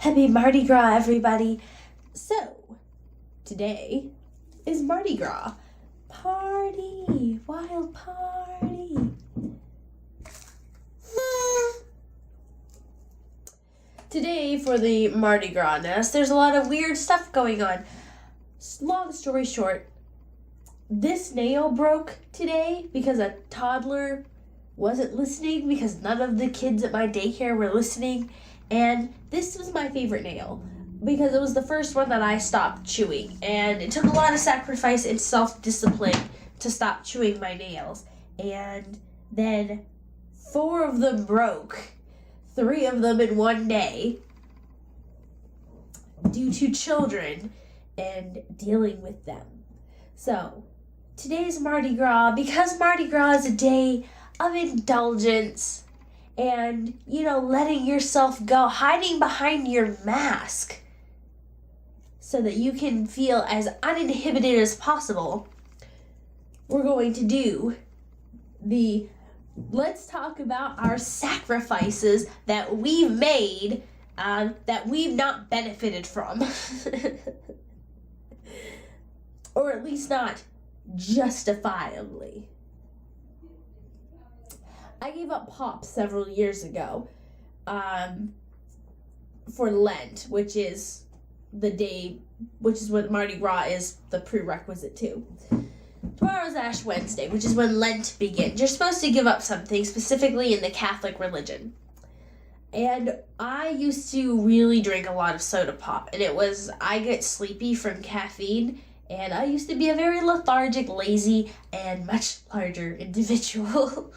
Happy Mardi Gras, everybody. So, today is Mardi Gras. Party, wild party. Today, for the Mardi Gras-ness, there's a lot of weird stuff going on. Long story short, this nail broke today because a toddler wasn't listening because none of the kids at my daycare were listening. And this was my favorite nail because it was the first one that I stopped chewing. And it took a lot of sacrifice and self-discipline to stop chewing my nails. And then 4 of them broke, 3 of them in one day, due to children and dealing with them. So, today's Mardi Gras, because Mardi Gras is a day of indulgence and, letting yourself go, hiding behind your mask so that you can feel as uninhibited as possible. We're going to do let's talk about our sacrifices that we've made that we've not benefited from. Or at least not justifiably. I gave up pop several years ago for Lent, which is what Mardi Gras is the prerequisite to. Tomorrow's Ash Wednesday, which is when Lent begins. You're supposed to give up something, specifically in the Catholic religion. And I used to really drink a lot of soda pop, and I get sleepy from caffeine, and I used to be a very lethargic, lazy, and much larger individual.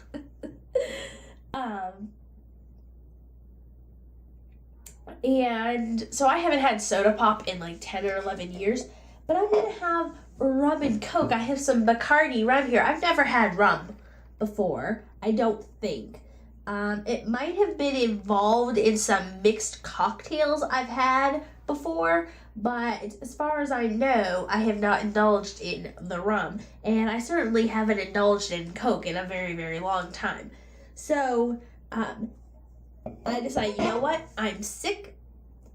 And so I haven't had soda pop in like 10 or 11 years, but I'm going to have rum and Coke. I have some Bacardi rum here. I've never had rum before, I don't think. It might have been involved in some mixed cocktails I've had before, but as far as I know, I have not indulged in the rum, and I certainly haven't indulged in Coke in a very, very long time. So, I decided, you know what? I'm sick.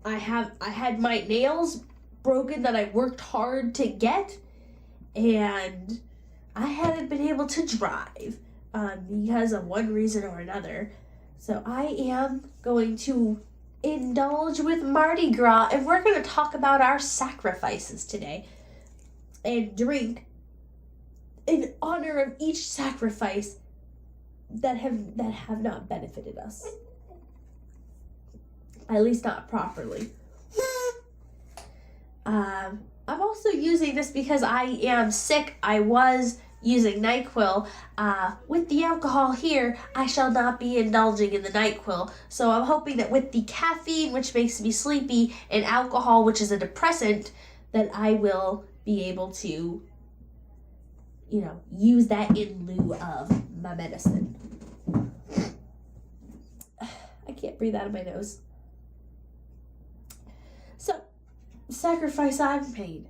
I had my nails broken that I worked hard to get, and I haven't been able to drive because of one reason or another. So I am going to indulge with Mardi Gras, and we're going to talk about our sacrifices today and drink in honor of each sacrifice that have not benefited us. At least not properly. I'm also using this because I am sick. I was using NyQuil. With the alcohol here, I shall not be indulging in the NyQuil. So I'm hoping that with the caffeine, which makes me sleepy, and alcohol, which is a depressant, that I will be able to, use that in lieu of my medicine. I can't breathe out of my nose. So, sacrifice I've made.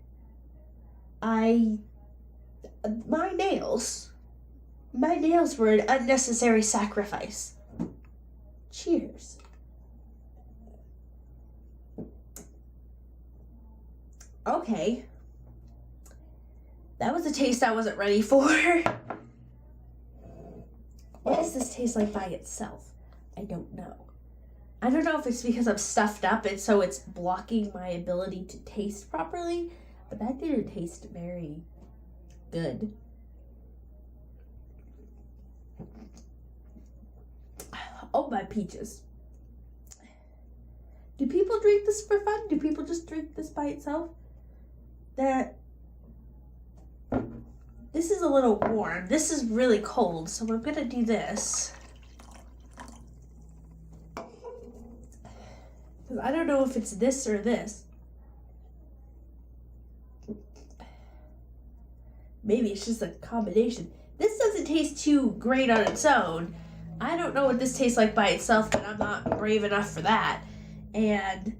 My nails were an unnecessary sacrifice. Cheers. Okay. That was a taste I wasn't ready for. What does this taste like by itself? I don't know. I don't know if it's because I'm stuffed up and so it's blocking my ability to taste properly, but that didn't taste very good. Oh, my peaches. Do people drink this for fun? Do people just drink this by itself? This is a little warm. This is really cold, so I'm gonna do this. I don't know if it's this or this. Maybe it's just a combination. This doesn't taste too great on its own. I don't know what this tastes like by itself, but I'm not brave enough for that. And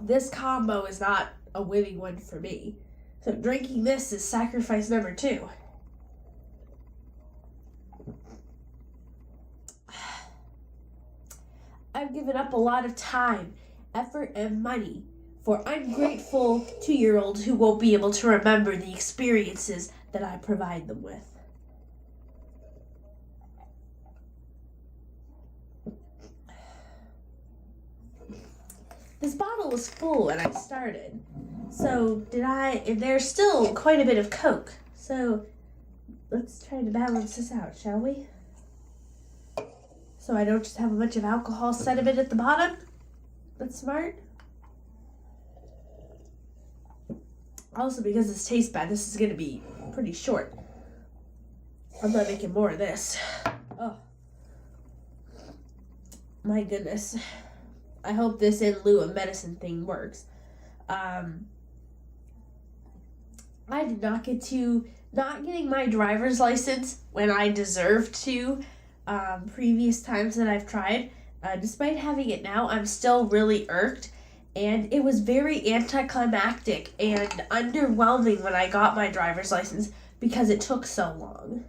this combo is not a winning one for me. So drinking this is sacrifice number 2. I've given up a lot of time effort, and money for ungrateful 2-year-olds who won't be able to remember the experiences that I provide them with. This bottle was full when I started, so there's still quite a bit of Coke, so let's try to balance this out, shall we? So I don't just have a bunch of alcohol sediment at the bottom. That's smart. Also, because this tastes bad, this is going to be pretty short. I'm not making more of this. Oh. My goodness. I hope this in lieu of medicine thing works. I did not getting my driver's license when I deserved to previous times that I've tried. Despite having it now, I'm still really irked. And it was very anticlimactic and underwhelming when I got my driver's license because it took so long.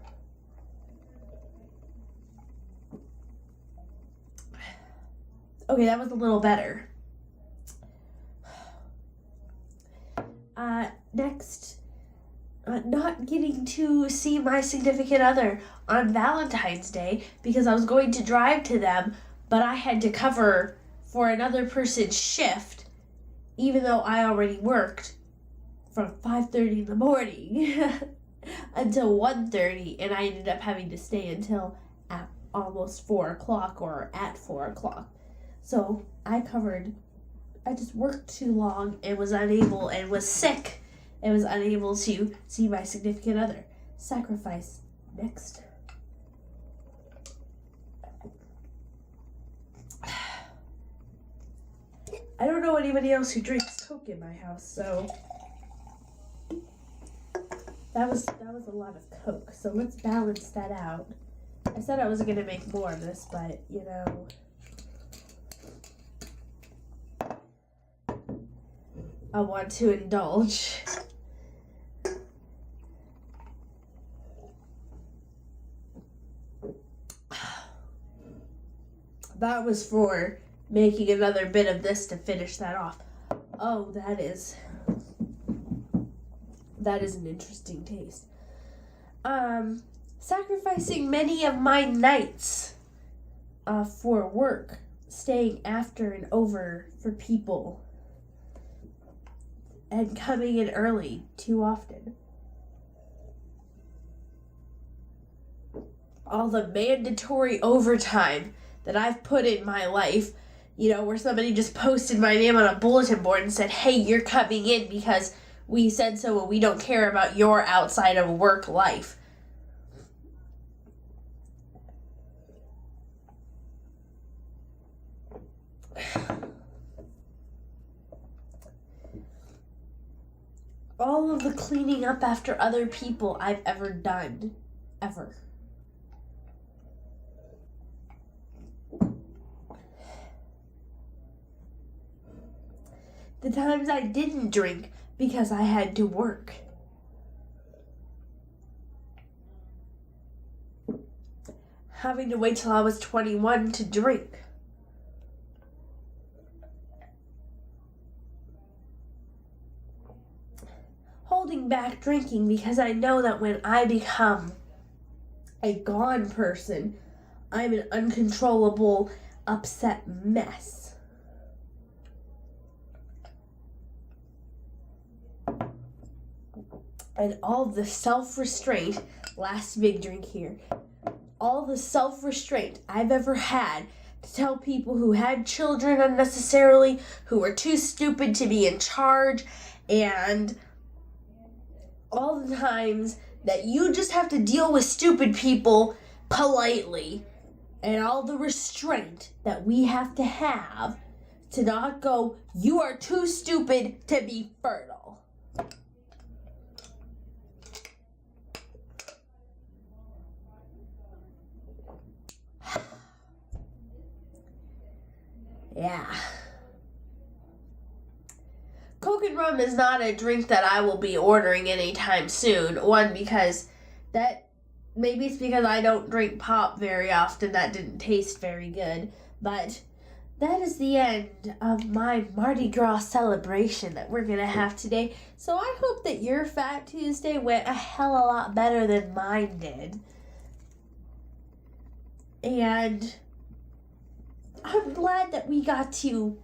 Okay, that was a little better. Next, not getting to see my significant other on Valentine's Day because I was going to drive to them, but I had to cover for another person's shift, even though I already worked from 5:30 in the morning until 1:30, and I ended up having to stay until at almost 4 o'clock or at 4 o'clock. So I just worked too long and was sick and was unable to see my significant other. Sacrifice. Next. I don't know anybody else who drinks Coke in my house, so that was a lot of Coke. So let's balance that out. I said I wasn't gonna make more of this, but you know, I want to indulge. That was for making another bit of this to finish that off. Oh, that is an interesting taste. Sacrificing many of my nights for work, staying after and over for people, and coming in early too often. All the mandatory overtime that I've put in my life, you know, where somebody just posted my name on a bulletin board and said, hey, you're coming in because we said so and we don't care about your outside of work life. All of the cleaning up after other people I've ever done. Ever. The times I didn't drink because I had to work. Having to wait till I was 21 to drink. Holding back drinking because I know that when I become a gone person, I'm an uncontrollable, upset mess. And all the self-restraint, last big drink here, all the self-restraint I've ever had to tell people who had children unnecessarily, who were too stupid to be in charge, and all the times that you just have to deal with stupid people politely, and all the restraint that we have to not go, you are too stupid to be fertile. Yeah. Coke and rum is not a drink that I will be ordering anytime soon. One, because maybe it's because I don't drink pop very often. That didn't taste very good. But that is the end of my Mardi Gras celebration that we're going to have today. So I hope that your Fat Tuesday went a hell of a lot better than mine did. And I'm glad that we got to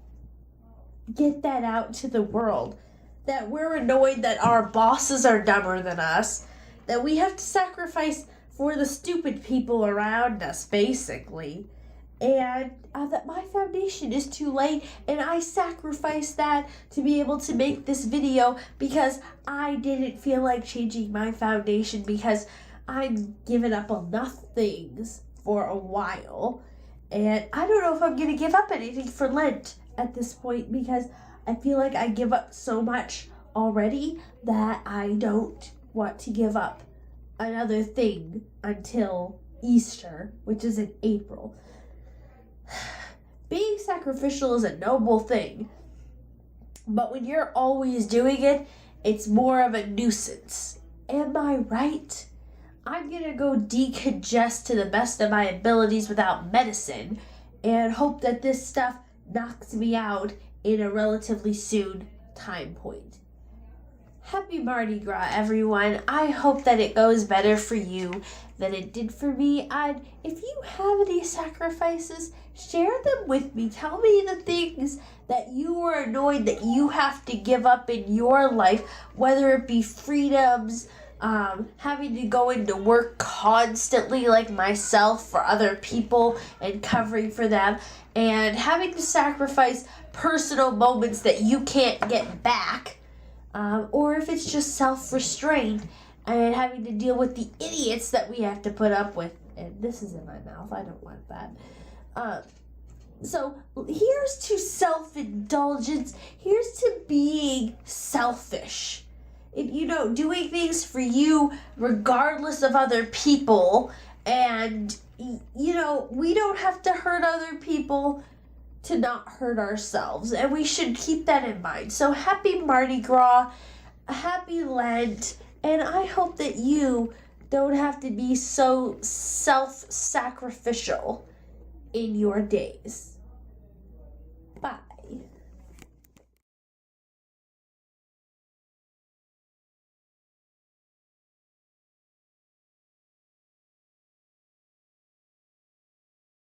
get that out to the world. That we're annoyed that our bosses are dumber than us. That we have to sacrifice for the stupid people around us, basically. And that my foundation is too late, and I sacrificed that to be able to make this video because I didn't feel like changing my foundation because I've given up enough things for a while. And I don't know if I'm going to give up anything for Lent at this point because I feel like I give up so much already that I don't want to give up another thing until Easter, which is in April. Being sacrificial is a noble thing, but when you're always doing it, it's more of a nuisance. Am I right? I'm gonna go decongest to the best of my abilities without medicine and hope that this stuff knocks me out in a relatively soon time point. Happy Mardi Gras, everyone. I hope that it goes better for you than it did for me. And if you have any sacrifices, share them with me. Tell me the things that you are annoyed that you have to give up in your life, whether it be freedoms, having to go into work constantly like myself for other people and covering for them, and having to sacrifice personal moments that you can't get back. Or if it's just self-restraint and having to deal with the idiots that we have to put up with. And this is in my mouth. I don't want that. So here's to self-indulgence. Here's to being selfish. Doing things for you regardless of other people. And, we don't have to hurt other people to not hurt ourselves, and we should keep that in mind. So happy Mardi Gras, happy Lent, and I hope that you don't have to be so self-sacrificial in your days.